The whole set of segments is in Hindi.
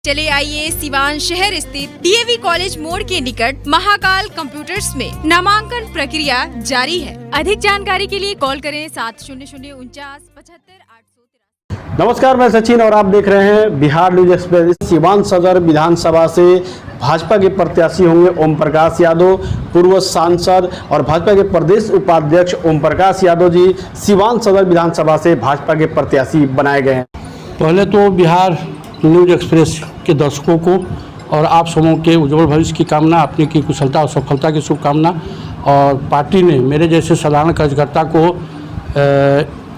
चले आइए सिवान शहर स्थित डीएवी कॉलेज मोड़ के निकट महाकाल कंप्यूटर्स में नामांकन प्रक्रिया जारी है। अधिक जानकारी के लिए कॉल करें 7009497583। नमस्कार, मैं सचिन और आप देख रहे हैं बिहार न्यूज एक्सप्रेस। सिवान सदर विधानसभा से भाजपा के प्रत्याशी होंगे ओम प्रकाश यादव, पूर्व सांसद और भाजपा के प्रदेश उपाध्यक्ष ओम प्रकाश यादव जी सिवान सदर विधानसभा से भाजपा के प्रत्याशी बनाए गए हैं। पहले तो बिहार न्यूज एक्सप्रेस के दर्शकों को और आप सबों के उज्जवल भविष्य की कामना, अपने की कुशलता और सफलता की शुभकामना। और पार्टी ने मेरे जैसे साधारण कार्यकर्ता को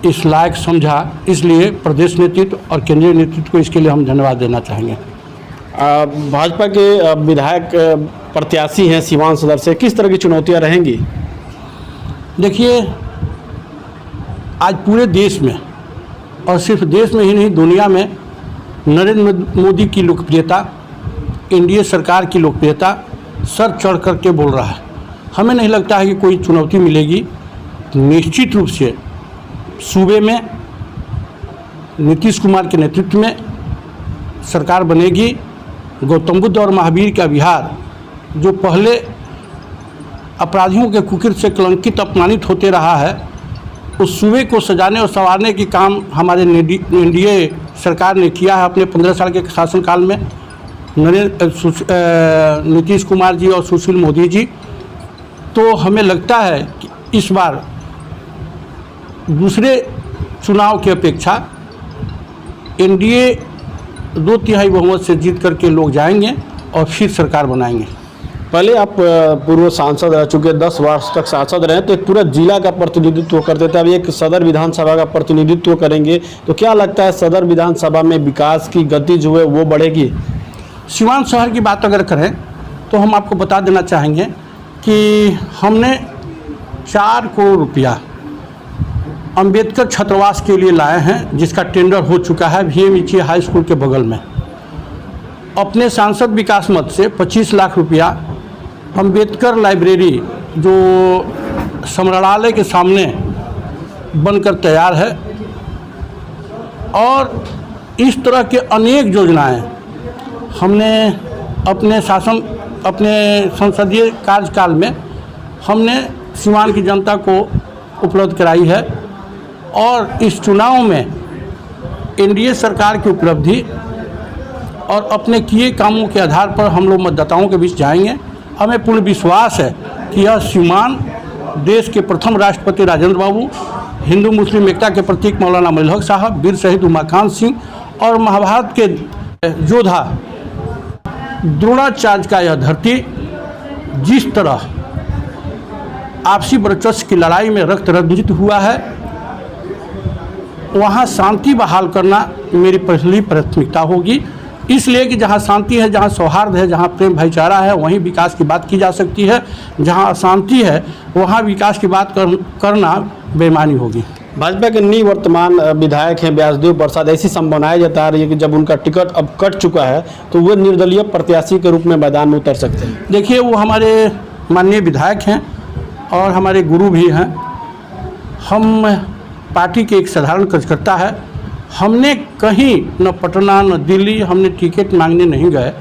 इस लायक समझा, इसलिए प्रदेश नेतृत्व और केंद्रीय नेतृत्व को इसके लिए हम धन्यवाद देना चाहेंगे। भाजपा के विधायक प्रत्याशी हैं सिवान सदर से, किस तरह की चुनौतियां रहेंगी? देखिए, आज पूरे देश में और सिर्फ देश में ही नहीं, दुनिया में नरेंद्र मोदी की लोकप्रियता, एनडीए सरकार की लोकप्रियता सर चढ़ करके बोल रहा है। हमें नहीं लगता है कि कोई चुनौती मिलेगी। निश्चित रूप से सूबे में नीतीश कुमार के नेतृत्व में सरकार बनेगी। गौतम बुद्ध और महावीर का बिहार, जो पहले अपराधियों के कुकृत्य से कलंकित अपमानित होते रहा है, उस सूबे को सजाने और संवारने की काम हमारे एनडीए सरकार ने किया है अपने 15 साल के शासनकाल में। नीतीश कुमार जी और सुशील मोदी जी, तो हमें लगता है कि इस बार दूसरे चुनाव की अपेक्षा एनडीए 2/3 बहुमत से जीत करके लोग जाएंगे और फिर सरकार बनाएंगे। पहले आप पूर्व सांसद रह चुके, 10 वर्ष तक सांसद रहे, तो एक पूरा जिला का प्रतिनिधित्व करते थे। अब एक सदर विधानसभा का प्रतिनिधित्व करेंगे, तो क्या लगता है सदर विधानसभा में विकास की गति जो है वो बढ़ेगी? सिवान शहर की बात अगर करें तो हम आपको बता देना चाहेंगे कि हमने 4 करोड़ रुपया अंबेडकर छात्रावास के लिए लाए हैं, जिसका टेंडर हो चुका है VMEC हाई स्कूल के बगल में। अपने सांसद विकास मद से 25 लाख रुपया अंबेडकर लाइब्रेरी, जो संग्रहालय के सामने बनकर तैयार है, और इस तरह के अनेक योजनाएं हमने अपने संसदीय कार्यकाल में हमने सिवान की जनता को उपलब्ध कराई है। और इस चुनाव में एनडीए सरकार की उपलब्धि और अपने किए कामों के आधार पर हम लोग मतदाताओं के बीच जाएंगे। हमें पूर्ण विश्वास है कि यह सिवान देश के प्रथम राष्ट्रपति राजेंद्र बाबू, हिंदू मुस्लिम एकता के प्रतीक मौलाना मलिक साहब, वीर शहीद उमाकांत सिंह और महाभारत के योद्धा द्रोणाचार्य का यह धरती जिस तरह आपसी वर्चस्व की लड़ाई में रक्त रंजित हुआ है, वहाँ शांति बहाल करना मेरी पहली प्राथमिकता होगी। इसलिए कि जहाँ शांति है, जहाँ सौहार्द है, जहाँ प्रेम भाईचारा है, वहीं विकास की बात की जा सकती है। जहाँ अशांति है, वहाँ विकास की बात करना बेईमानी होगी। भाजपा के निवर्तमान विधायक हैं व्यासदेव प्रसाद, ऐसी संभावनाएं जता रही है कि जब उनका टिकट अब कट चुका है तो वो निर्दलीय प्रत्याशी के रूप में मैदान में उतर सकते हैं। देखिए, वो हमारे माननीय विधायक हैं और हमारे गुरु भी हैं। हम पार्टी के एक साधारण कार्यकर्ता है। हमने कहीं न पटना न दिल्ली हमने टिकट मांगने नहीं गए।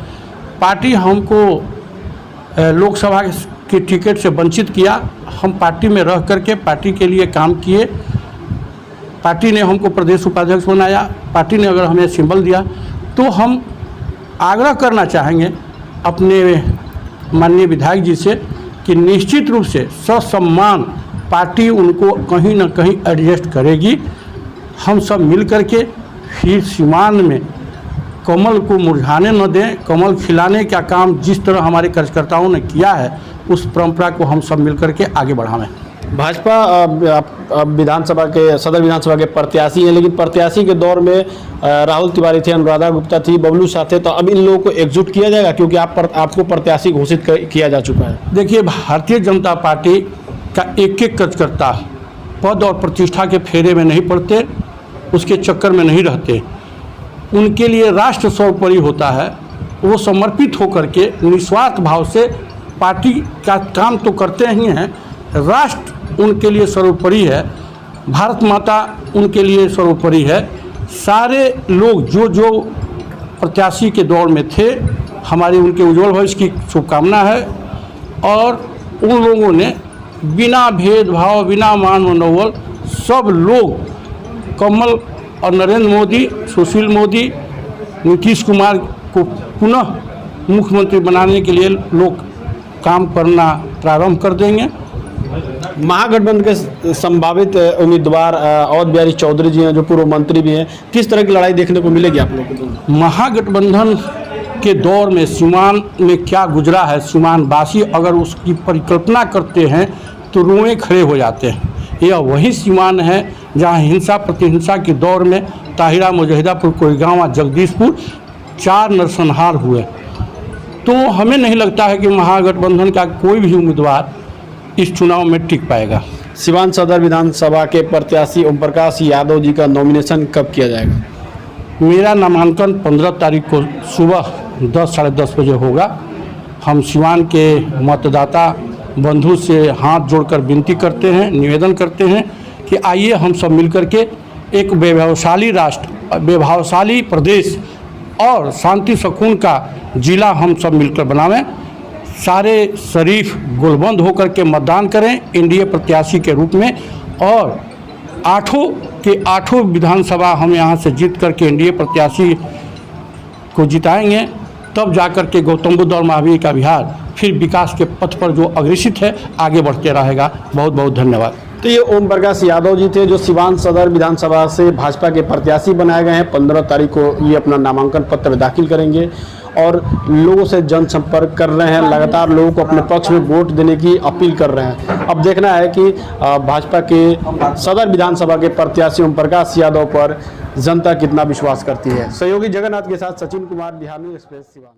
पार्टी हमको लोकसभा के टिकट से वंचित किया। हम पार्टी में रह करके पार्टी के लिए काम किए। पार्टी ने हमको प्रदेश उपाध्यक्ष बनाया। पार्टी ने अगर हमें सिंबल दिया, तो हम आग्रह करना चाहेंगे अपने माननीय विधायक जी से कि निश्चित रूप से ससम्मान पार्टी उनको कहीं ना कहीं एडजस्ट करेगी। हम सब मिल करके फिर सिवान में कमल को मुरझाने न दें, कमल खिलाने का काम जिस तरह हमारे कार्यकर्ताओं ने किया है, उस परंपरा को हम सब मिल करके आगे बढ़ावें। भाजपा विधानसभा के सदर विधानसभा के प्रत्याशी हैं, लेकिन प्रत्याशी के दौर में राहुल तिवारी थे, अनुराधा गुप्ता थी, बबलू शाह थे, तो अब इन लोगों को एकजुट किया जाएगा क्योंकि आपको प्रत्याशी घोषित किया जा चुका है। देखिए, भारतीय जनता पार्टी का एक एक कार्यकर्ता पद और प्रतिष्ठा के फेरे में नहीं पड़ते, उसके चक्कर में नहीं रहते। उनके लिए राष्ट्र सर्वोपरि होता है। वो समर्पित होकर के निस्वार्थ भाव से पार्टी का काम तो करते ही हैं, राष्ट्र उनके लिए सर्वोपरि है, भारत माता उनके लिए सर्वोपरि है। सारे लोग जो प्रत्याशी के दौर में थे। हमारी उनके उज्जवल भविष्य की शुभकामना है और उन लोगों ने बिना भेदभाव, बिना मान मनोबल सब लोग कमल और नरेंद्र मोदी, सुशील मोदी, नीतीश कुमार को पुनः मुख्यमंत्री बनाने के लिए लोग काम करना प्रारंभ कर देंगे। महागठबंधन के संभावित उम्मीदवार अवध बिहारी चौधरी जी हैं, जो पूर्व मंत्री भी हैं, किस तरह की लड़ाई देखने को मिलेगी आप लोगों को? महागठबंधन के दौर में सीमान में क्या गुजरा है, सीमानवासी अगर उसकी परिकल्पना करते हैं तो रोए खड़े हो जाते हैं। यह वही सीमान है जहां हिंसा प्रतिहिंसा के दौर में ताहिरा, मुजहिदापुर, कोईगांव, जगदीशपुर 4 नरसंहार हुए। तो हमें नहीं लगता है कि महागठबंधन का कोई भी उम्मीदवार इस चुनाव में टिक पाएगा। सिवान सदर विधानसभा के प्रत्याशी ओम प्रकाश यादव जी का नॉमिनेशन कब किया जाएगा? मेरा नामांकन 15 तारीख को सुबह 10 साढ़े 10 बजे होगा। हम सिवान के मतदाता बंधु से हाथ जोड़कर विनती करते हैं, निवेदन करते हैं कि आइए हम सब मिलकर के एक वैभवशाली राष्ट्र, वैभवशाली प्रदेश और शांति सुकून का जिला हम सब मिलकर बनावें। सारे शरीफ गोलबंद होकर के मतदान करें एनडीए प्रत्याशी के रूप में और 8 विधानसभा हम यहाँ से जीत करके एनडीए प्रत्याशी को जिताएंगे। तब जाकर के गौतम बुद्ध और महावीर का बिहार फिर विकास के पथ पर जो अग्रसित है आगे बढ़ते रहेगा। बहुत बहुत धन्यवाद। तो ये ओम प्रकाश यादव जी थे, जो सिवान सदर विधानसभा से भाजपा के प्रत्याशी बनाए गए हैं। 15 तारीख को ये अपना नामांकन पत्र दाखिल करेंगे और लोगों से जनसंपर्क कर रहे हैं, लगातार लोगों को अपने पक्ष में वोट देने की अपील कर रहे हैं। अब देखना है कि भाजपा के सदर विधानसभा के प्रत्याशी ओम प्रकाश यादव पर जनता कितना विश्वास करती है। सहयोगी जगन्नाथ के साथ सचिन कुमार, बिहार न्यूज़ एक्सप्रेस, सिवान।